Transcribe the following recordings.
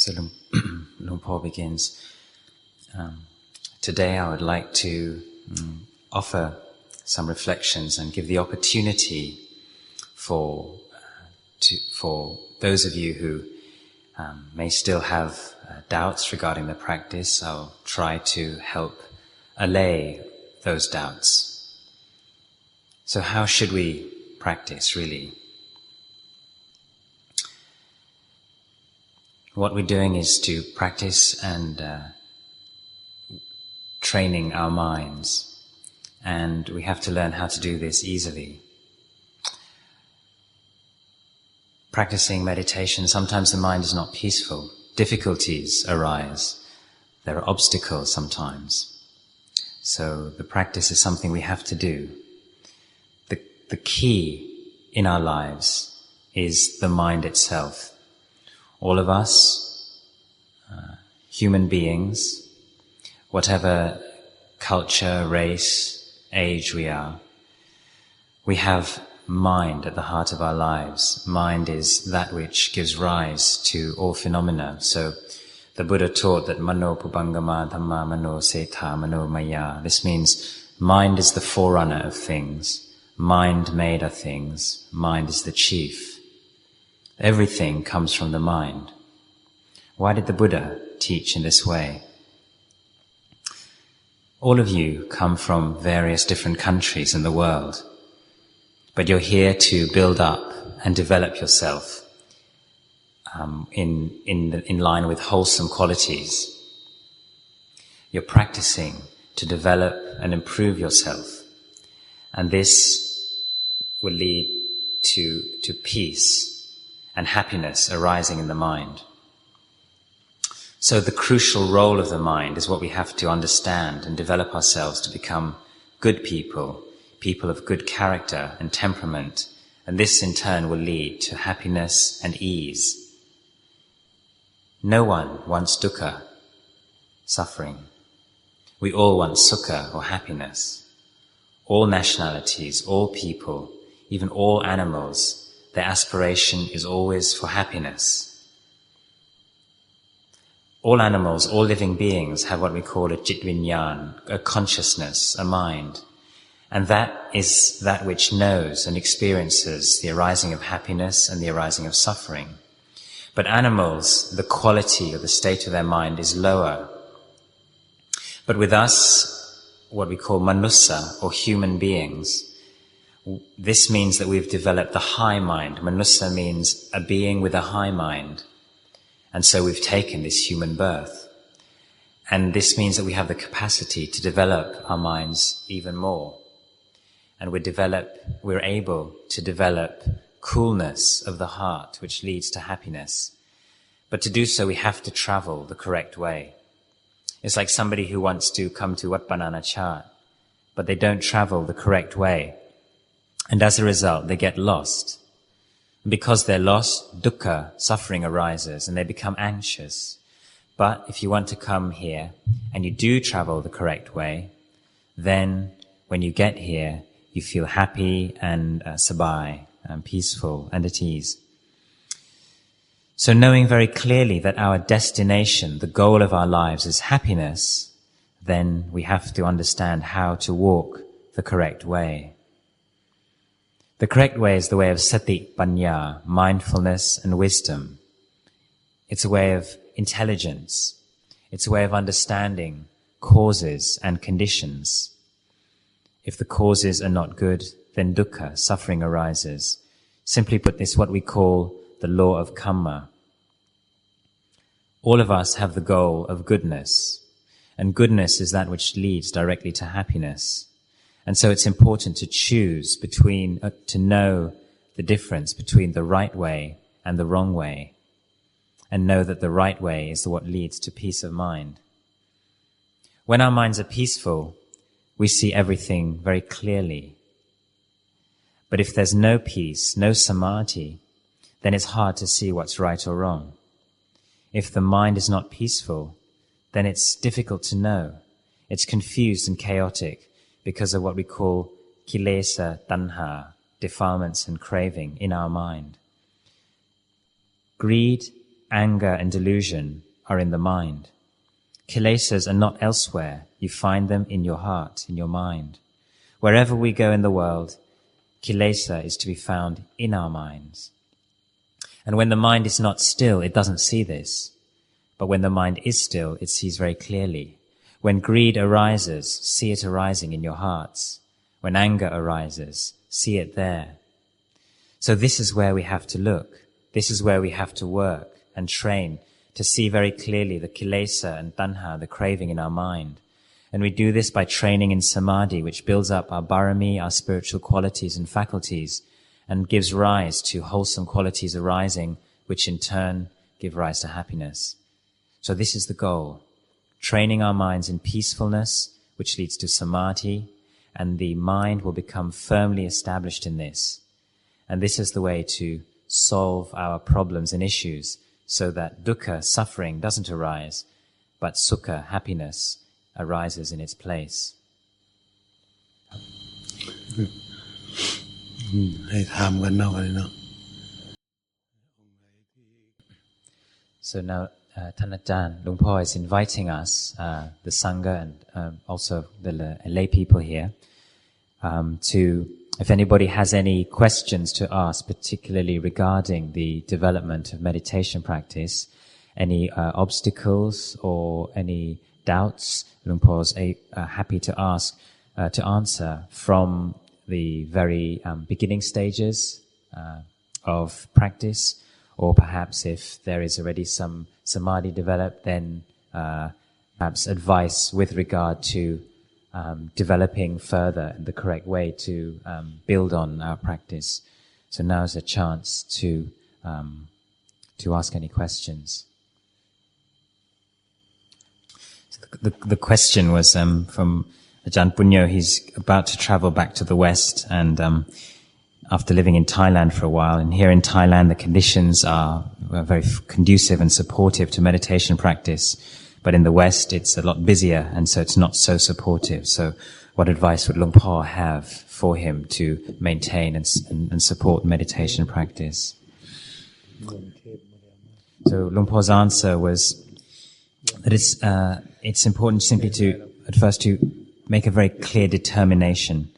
So Luang Por begins. Today I would like to offer some reflections and give the opportunity for those of you who may still have doubts regarding the practice. I'll try to help allay those doubts. So how should we practice, really? What we're doing is to practice and training our minds, and we have to learn how to do this easily. Practicing meditation, sometimes the mind is not peaceful. Difficulties arise. There are obstacles sometimes. So the practice is something we have to do. The key in our lives is the mind itself. All of us, human beings, whatever culture, race, age we are, we have mind at the heart of our lives. Mind is that which gives rise to all phenomena. So the Buddha taught that mano pubangama dhamma mano setha mano maya. This means mind is the forerunner of things. Mind made of things. Mind is the chief. Everything comes from the mind. Why did the Buddha teach in this way? All of you come from various different countries in the world, but you're here to build up and develop yourself in line with wholesome qualities. You're practicing to develop and improve yourself, and this will lead to peace and happiness arising in the mind. So the crucial role of the mind is what we have to understand and develop ourselves to become good people, people of good character and temperament, and this in turn will lead to happiness and ease. No one wants dukkha, suffering. We all want sukha or happiness. All nationalities, all people, even all animals, their aspiration is always for happiness. All animals, all living beings have what we call a jit vinyan, a consciousness, a mind. And that is that which knows and experiences the arising of happiness and the arising of suffering. But animals, the quality or the state of their mind is lower. But with us, what we call manussa, or human beings, this means that we've developed the high mind. Manussa means a being with a high mind. And so we've taken this human birth. And this means that we have the capacity to develop our minds even more. And we're able to develop coolness of the heart, which leads to happiness. But to do so, we have to travel the correct way. It's like somebody who wants to come to Wat Banana Chat, but they don't travel the correct way. And as a result, they get lost. And because they're lost, dukkha, suffering arises, and they become anxious. But if you want to come here, and you do travel the correct way, then when you get here, you feel happy and sabai, and peaceful and at ease. So knowing very clearly that our destination, the goal of our lives is happiness, then we have to understand how to walk the correct way. The correct way is the way of sati, panya, mindfulness and wisdom. It's a way of intelligence. It's a way of understanding causes and conditions. If the causes are not good, then dukkha, suffering arises. Simply put, this what we call the law of karma. All of us have the goal of goodness, and goodness is that which leads directly to happiness. And so it's important to choose to know the difference between the right way and the wrong way, and know that the right way is what leads to peace of mind. When our minds are peaceful, we see everything very clearly. But if there's no peace, no samadhi, then it's hard to see what's right or wrong. If the mind is not peaceful, then it's difficult to know. It's confused and chaotic because of what we call kilesa, tanha, defilements and craving in our mind. Greed anger and delusion are in the mind. Kilesas are not elsewhere. You find them in your heart, in your mind. Wherever we go in the world, kilesa is to be found in our minds. And when the mind is not still, it doesn't see this. But when the mind is still, it sees very clearly. When greed arises, see it arising in your hearts. When anger arises, see it there. So this is where we have to look. This is where we have to work and train to see very clearly the kilesa and tanha, the craving in our mind. And we do this by training in samadhi, which builds up our barami, our spiritual qualities and faculties, and gives rise to wholesome qualities arising, which in turn give rise to happiness. So this is the goal. Training our minds in peacefulness, which leads to samadhi, and the mind will become firmly established in this. And this is the way to solve our problems and issues, so that dukkha, suffering, doesn't arise, but sukha, happiness, arises in its place. So now, Thanajan, Luang Por is inviting us, the Sangha and also the lay people here, to, if anybody has any questions to ask, particularly regarding the development of meditation practice, any obstacles or any doubts, Luang Por's happy to answer from the very beginning stages of practice, or perhaps if there is already some samadhi developed, then perhaps advice with regard to developing further the correct way to build on our practice. So now is a chance to ask any questions. So the question was from Ajahn Punyo. He's about to travel back to the West, and after living in Thailand for a while, and here in Thailand the conditions are very conducive and supportive to meditation practice, but in the West it's a lot busier, and so it's not so supportive. So what advice would Luang Por have for him to maintain and support meditation practice? So Luang Por's answer was that it's important simply to, at first, to make a very clear determination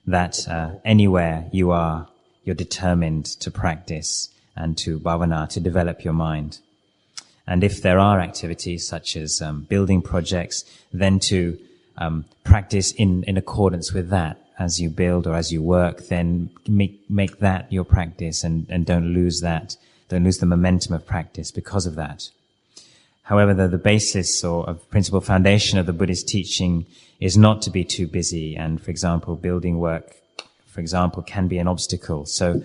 that anywhere you are, you're determined to practice and to bhavana, to develop your mind. And if there are activities such as building projects, then to practice in accordance with that. As you build or as you work, then make that your practice, and don't lose that. Don't lose the momentum of practice because of that. However, the basis or a principal foundation of the Buddhist teaching is not to be too busy, and, for example, building work, for example, can be an obstacle. So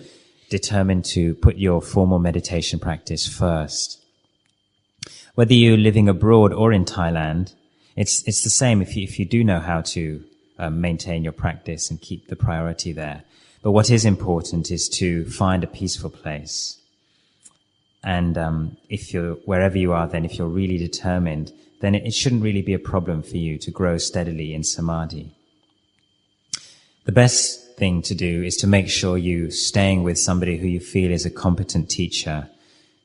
determine to put your formal meditation practice first. Whether you're living abroad or in Thailand, it's the same if you do know how to maintain your practice and keep the priority there. But what is important is to find a peaceful place. And if you're wherever you are, then if you're really determined, then it shouldn't really be a problem for you to grow steadily in samadhi. The best thing to do is to make sure you're staying with somebody who you feel is a competent teacher,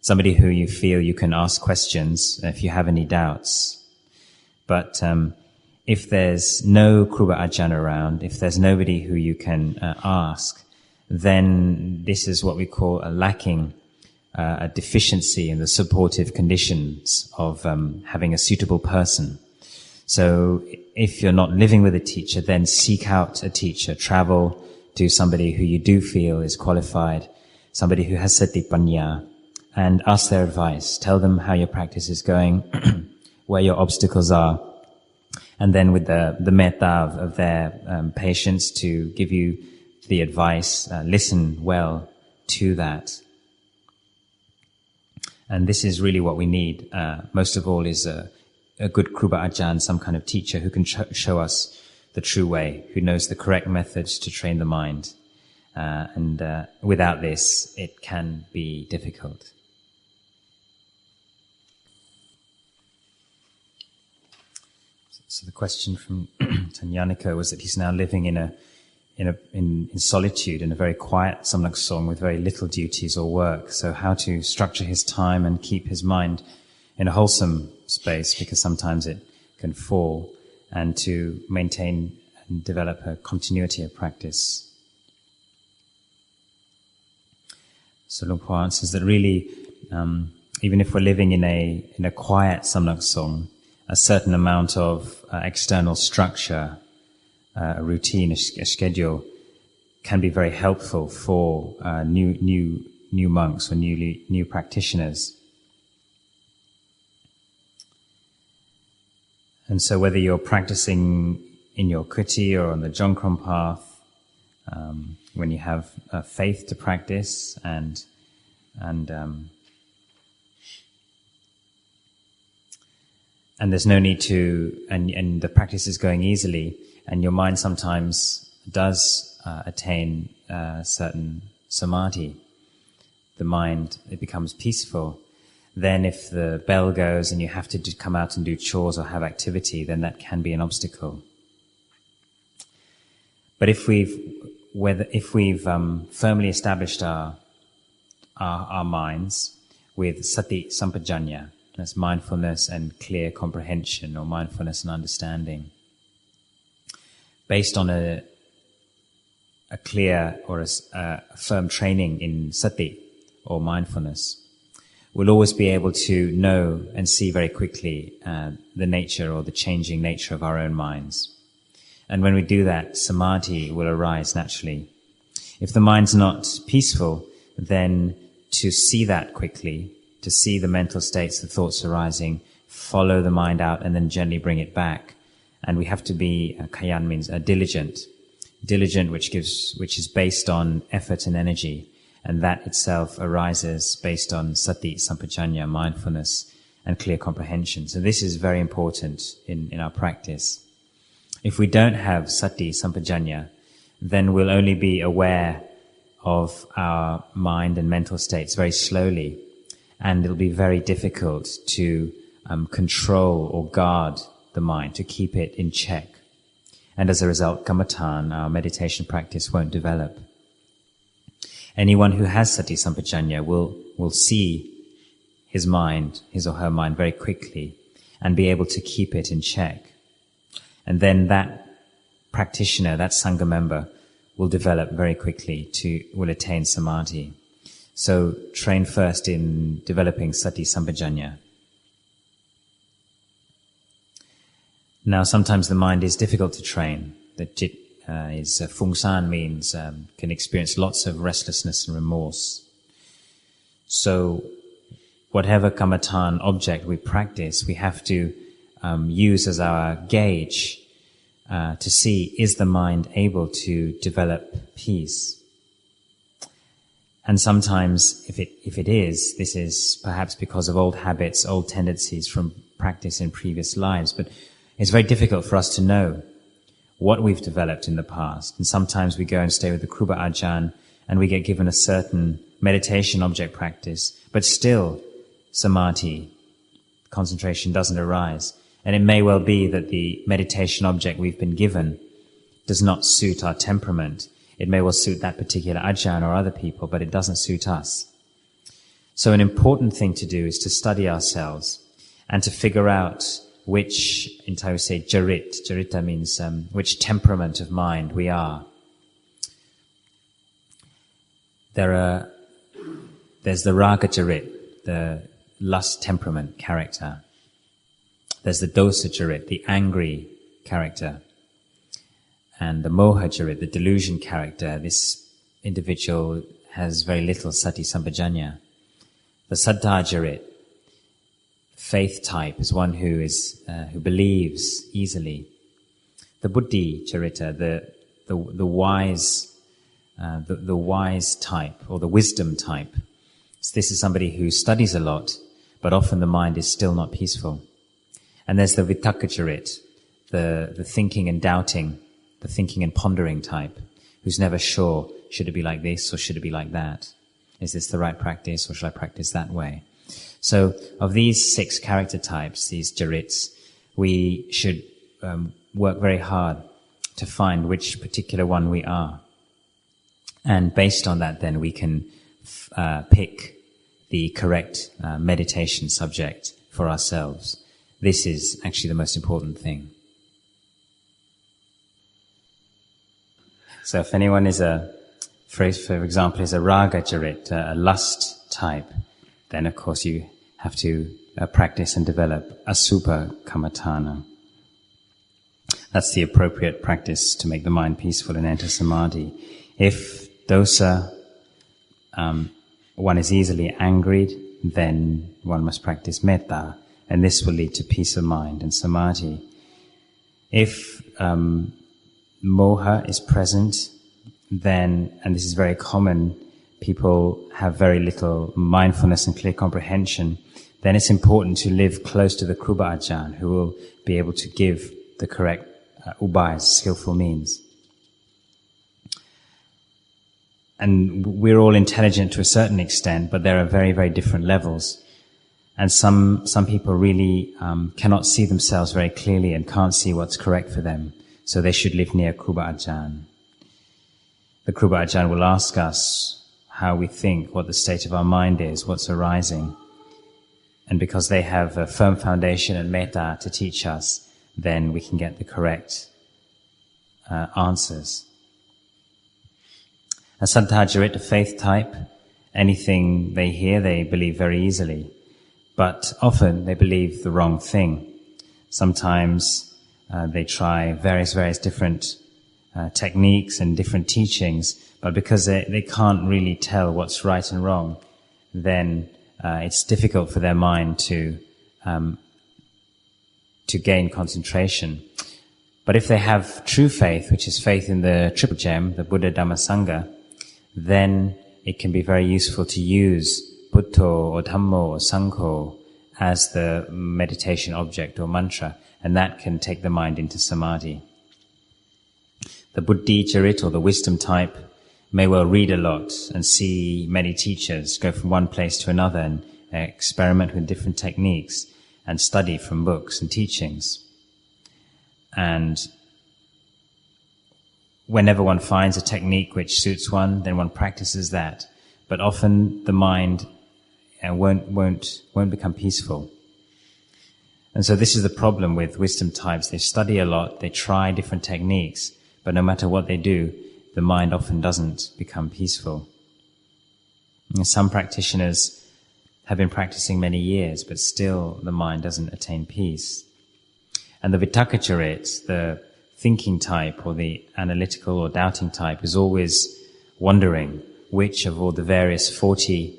somebody who you feel you can ask questions if you have any doubts. But if there's no Kruba Ajahn around, if there's nobody who you can ask, then this is what we call a lacking, a deficiency in the supportive conditions of having a suitable person. So if you're not living with a teacher, then seek out a teacher, travel to somebody who you do feel is qualified, somebody who has sati panya, and ask their advice. Tell them how your practice is going, where your obstacles are, and then with the metta of their patience to give you the advice, listen well to that. And this is really what we need. Most of all is a good Kruba Ajahn, some kind of teacher who can show us the true way, who knows the correct methods to train the mind. And without this, it can be difficult. So the question from Tanyanika was that he's now living in in solitude, in a very quiet samlaksong with very little duties or work. So how to structure his time and keep his mind in a wholesome space, because sometimes it can fall, and to maintain and develop a continuity of practice. So Luang Por answers that really, even if we're living in a quiet samlaksong, a certain amount of external structure, a routine, a schedule, can be very helpful for new monks or new practitioners. And so whether you're practicing in your kuti or on the Jongkrom path, when you have faith to practice and there's no need to, and the practice is going easily, and your mind sometimes does attain certain samadhi. The mind, it becomes peaceful. Then if the bell goes and you have to come out and do chores or have activity, then that can be an obstacle. But if we've firmly established our minds with sati sampajanya, that's mindfulness and clear comprehension, or mindfulness and understanding, based on a clear or a firm training in sati or mindfulness, we'll always be able to know and see very quickly the nature or the changing nature of our own minds. And when we do that, samadhi will arise naturally. If the mind's not peaceful, then to see that quickly, to see the mental states, the thoughts arising, follow the mind out and then gently bring it back. And we have to be, kayan means diligent, which is based on effort and energy. And that itself arises based on sati, sampajanya, mindfulness, and clear comprehension. So this is very important in our practice. If we don't have sati, sampajanya, then we'll only be aware of our mind and mental states very slowly. And it'll be very difficult to control or guard the mind, to keep it in check. And as a result, kamatan, our meditation practice, won't develop. Anyone who has sati sampajanya will see his or her mind very quickly and be able to keep it in check. And then that practitioner, that sangha member, will develop very quickly will attain samadhi. So train first in developing sati sampajanya. Now sometimes the mind is difficult to train. The jit is fungsan, means can experience lots of restlessness and remorse. So whatever kamatan object we practice, we have to use as our gauge to see, is the mind able to develop peace? And sometimes if it is, this is perhaps because of old habits, old tendencies from practice in previous lives, but it's very difficult for us to know what we've developed in the past. And sometimes we go and stay with the Phra Ajahn and we get given a certain meditation object practice, but still samadhi, concentration, doesn't arise. And it may well be that the meditation object we've been given does not suit our temperament. It may well suit that particular ajahn or other people, but it doesn't suit us. So an important thing to do is to study ourselves and to figure out which, in Thai we say jarit. Jarita means which temperament of mind we are. There's the raga jarit, the lust temperament character. There's the dosa jarit, the angry character. And the moha jarit, the delusion character. This individual has very little sati sampajanya. The saddha jarit, faith type, is one who believes easily. The buddhi charita, the wise type, or the wisdom type. So this is somebody who studies a lot, but often the mind is still not peaceful. And there's the vitakka charit, the thinking and doubting, the thinking and pondering type, who's never sure, should it be like this or should it be like that? Is this the right practice or should I practice that way? So of these 6 character types, these jarits, we should work very hard to find which particular one we are. And based on that, then we can pick the correct meditation subject for ourselves. This is actually the most important thing. So if anyone is for example, is a raga charit, a lust type, then of course you have to practice and develop asubha kammatthana. That's the appropriate practice to make the mind peaceful and enter samadhi. If dosa, one is easily angered, then one must practice metta, and this will lead to peace of mind and samadhi. If moha is present, then, and this is very common, people have very little mindfulness and clear comprehension, then it's important to live close to the Kruba Ajahn, who will be able to give the correct ubayas, skillful means. And we're all intelligent to a certain extent, but there are very, very different levels. And some people really cannot see themselves very clearly and can't see what's correct for them. So they should live near Kruba Ajahn. The Kruba Ajahn will ask us how we think, what the state of our mind is, what's arising. And because they have a firm foundation and metta to teach us, then we can get the correct answers. A Saddhajarit, a faith type, anything they hear, they believe very easily. But often they believe the wrong thing. Sometimes they try various different techniques and different teachings, but because they can't really tell what's right and wrong, then it's difficult for their mind to gain concentration. But if they have true faith, which is faith in the triple gem, the Buddha, Dhamma, Sangha, then it can be very useful to use Buddha or Dhammo or Sangho as the meditation object or mantra, and that can take the mind into samadhi. The Buddhi Charit, or the wisdom type, may well read a lot and see many teachers, go from one place to another and experiment with different techniques and study from books and teachings. And whenever one finds a technique which suits one, then one practices that. But often the mind won't become peaceful. And so this is the problem with wisdom types. They study a lot, they try different techniques, but no matter what they do, the mind often doesn't become peaceful. And some practitioners have been practicing many years, but still the mind doesn't attain peace. And the Vitakka Charit, the thinking type or the analytical or doubting type, is always wondering which of all the various 40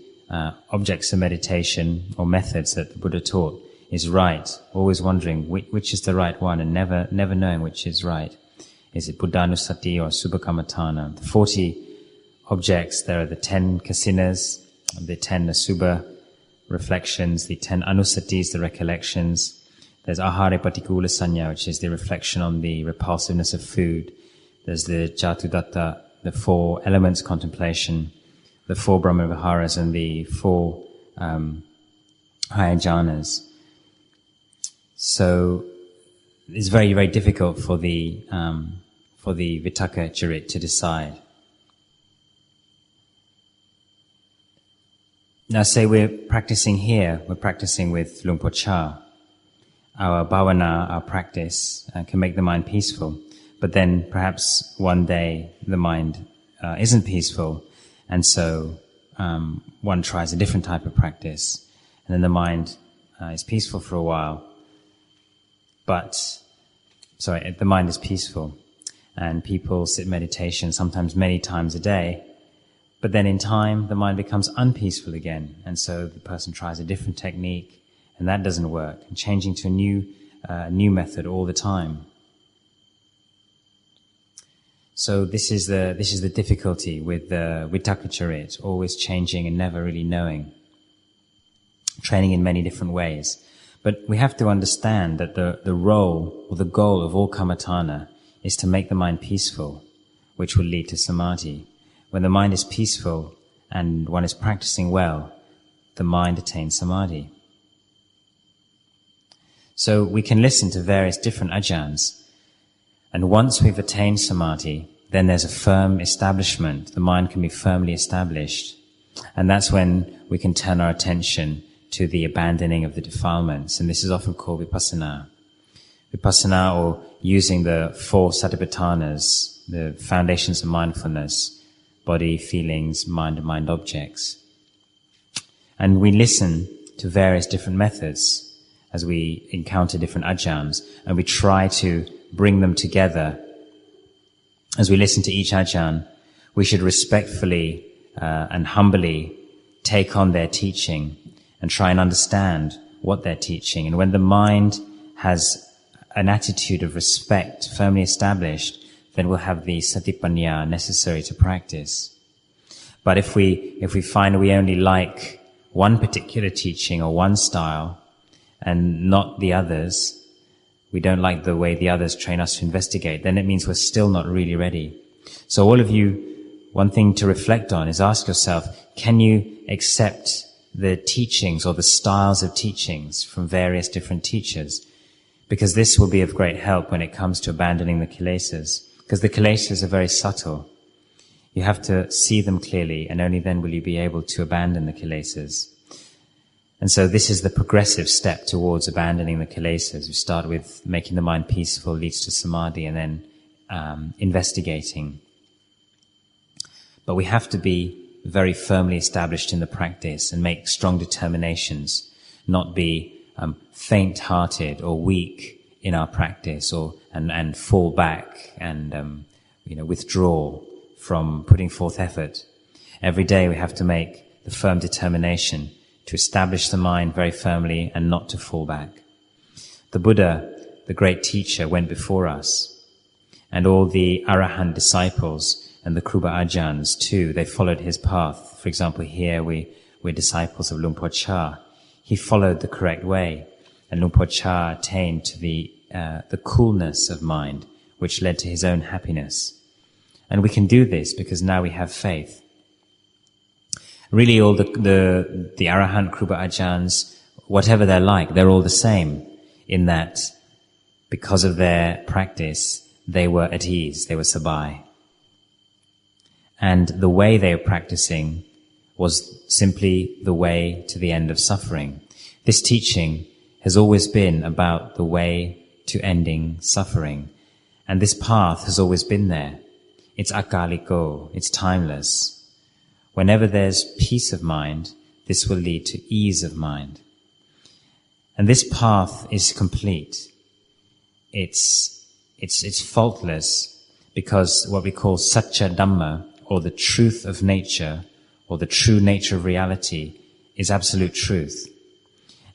objects of meditation or methods that the Buddha taught is right, always wondering which is the right one and never knowing which is right. Is it Buddhanusati or Subha Kammatthana? The 40 objects, there are the 10 kasinas, the 10 asubha reflections, the 10 anusatis, the recollections. There's ahare patikula sanya, which is the reflection on the repulsiveness of food. There's the jatudatta, the 4 elements contemplation, the 4 Brahma Viharas, and the 4 higher jhanas. So it's very, very difficult for the Vitakka Charit to decide. Now say we're practicing here, we're practicing with Luang Por Chah. Our bhavana, our practice can make the mind peaceful, but then perhaps one day the mind isn't peaceful, and so one tries a different type of practice, and then the mind is peaceful for a while. The mind is peaceful, and people sit meditation sometimes many times a day, but then in time the mind becomes unpeaceful again, and so the person tries a different technique, and that doesn't work, and changing to a new method all the time. So this is the difficulty with the Vitakka Charit, always changing and never really knowing, training in many different ways. But we have to understand that the role or the goal of all kammatthana is to make the mind peaceful, which will lead to samadhi. When the mind is peaceful and one is practicing well, the mind attains samadhi. So we can listen to various different ajahns. And once we've attained samadhi, then there's a firm establishment. The mind can be firmly established. And that's when we can turn our attention to the abandoning of the defilements. And this is often called vipassana. Vipassana, or using the 4 satipatthanas, the foundations of mindfulness, body, feelings, mind, and mind objects. And we listen to various different methods as we encounter different ajahns, and we try to bring them together. As we listen to each ajahn, we should respectfully and humbly take on their teaching and try and understand what they're teaching. And when the mind has an attitude of respect firmly established, then we'll have the satipanya necessary to practice. But if we find we only like one particular teaching or one style and not the others, we don't like the way the others train us to investigate, then it means we're still not really ready. So all of you, one thing to reflect on is ask yourself, can you accept the teachings or the styles of teachings from various different teachers? Because this will be of great help when it comes to abandoning the kilesas. Because the kilesas are very subtle. You have to see them clearly, and only then will you be able to abandon the kilesas. And so this is the progressive step towards abandoning the kilesas. We start with making the mind peaceful, leads to samadhi, and then investigating. But we have to be very firmly established in the practice and make strong determinations, not be faint-hearted or weak in our practice, and fall back and withdraw from putting forth effort. Every day we have to make the firm determination to establish the mind very firmly and not to fall back. The Buddha, the great teacher, went before us, and all the Arahant disciples and the Kruba Ajahns too, they followed his path. For example, here we're disciples of Luang Por Chah. He followed the correct way, and Luang Por Chah attained to the coolness of mind, which led to his own happiness. And we can do this because now we have faith. Really, all the Arahant Kruba Ajahns, whatever they're like, they're all the same in that because of their practice, they were at ease, they were sabai. And the way they were practicing was simply the way to the end of suffering. This teaching has always been about the way to ending suffering. And this path has always been there. It's 𝐂𝐴lico, it's timeless. Whenever there's peace of mind, this will lead to ease of mind. And this path is complete. It's faultless because what we call Satya Dhamma, or the truth of nature, or the true nature of reality, is absolute truth.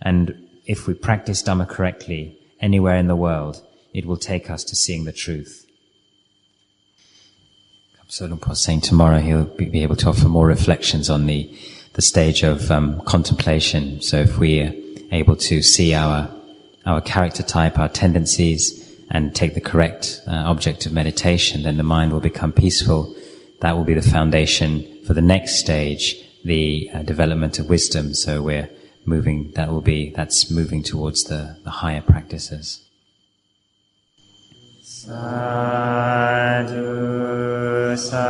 And if we practice Dhamma correctly, anywhere in the world, it will take us to seeing the truth. So Luang Por saying tomorrow he'll be able to offer more reflections on the stage of contemplation. So if we're able to see our character type, our tendencies, and take the correct object of meditation, then the mind will become peaceful. That will be the foundation for the next stage, the development of wisdom. So we're moving, that's moving towards the higher practices. Sadhu, sadhu.